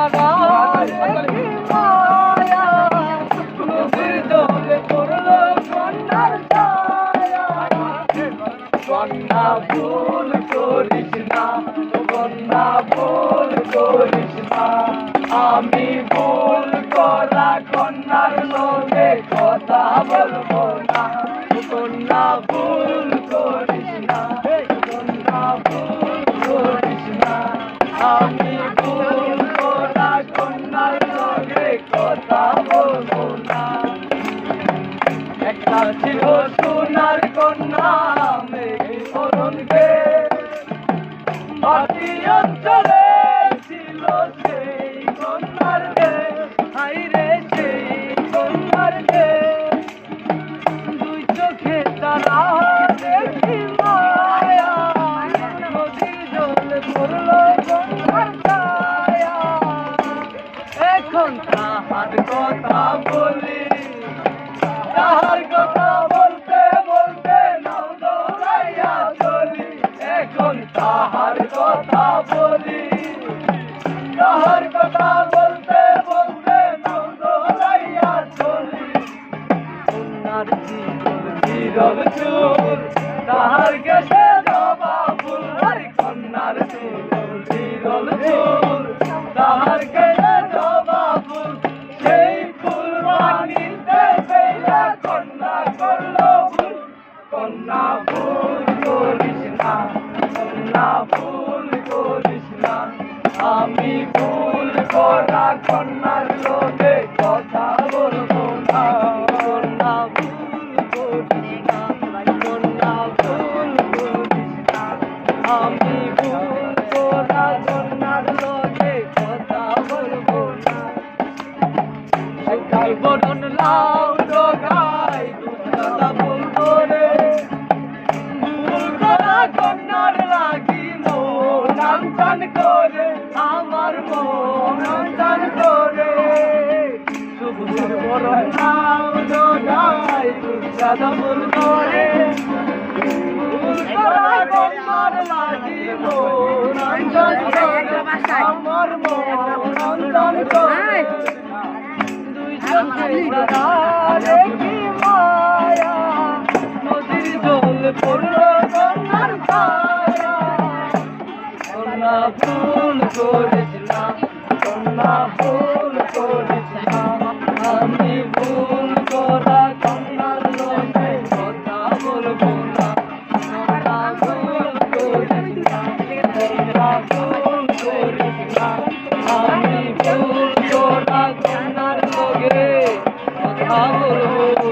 তারা কি মায়া নদীর জলে পড়লো কন্যার ছায়া কন্যা ভুল করিস না কন্যা ভুল করিস না আমি ভুল করা কন্যার লগে কথা বলবো না কন্যা ভুল করিস না কন্যা ভুল করিস না আমি ভুল করা কন্যার লগে কথা বলবো না একটা ছিল সোনার কন্যা মেঘে অরণকে মাটি অঞ্চলে ছিল সেই কন্যার হাইরে সেই কন্যার দুই চোখে তারা দেখি মায়া নদীর জলে পড়লো কন্যার ছায়া এখন তাহার কথা বলি তাহার কথা বলতে বলতে নাও দৌড়াইয়া চলি এখন তাহার কথা বলি তাহার কথা বলতে বলতে নাও দৌড়াইয়া চলি কন্যার বিরল চুল তাহার গেছে জবা ফুল কন্যার বিরল চুল তাহার গেছে জবা ফুল সেই ফুল পানিতে ফেলা কন্যা করলো ভুল কন্যা ভুল করিস না কন্যা ভুল করিস না আমি ভুল করা কন্যার লোকে কথা বলবো না কন্যা ভুল করিস না কন্যা ভুল করিস না আমি ভুল করা কন্যার লোকে কথা বলবো না সেটাই বরণ লাউ ডগাই দুধটা ভুল করে ভুল করা কন্যার লাগি মন আনচান করে আমার মন আনচান করে শুভ্র বরণ লাউ ডগাই দুধটা ভুল করে ভুল করা কন্যার লাগি মন আনচান করে আমার মন আনচান করে কি মায়া নদীর জল পড়লো কন্যার ছায়া কন্যা ভুল করিস না কন্যা ভুল করিস না আমি ভুল করা কন্যার লোকে কথা বলবো না কন্যা ভুল করিস না কন্যা ভুল করিস না আমি ভুল করা কন্যার লোকে কথা বলবো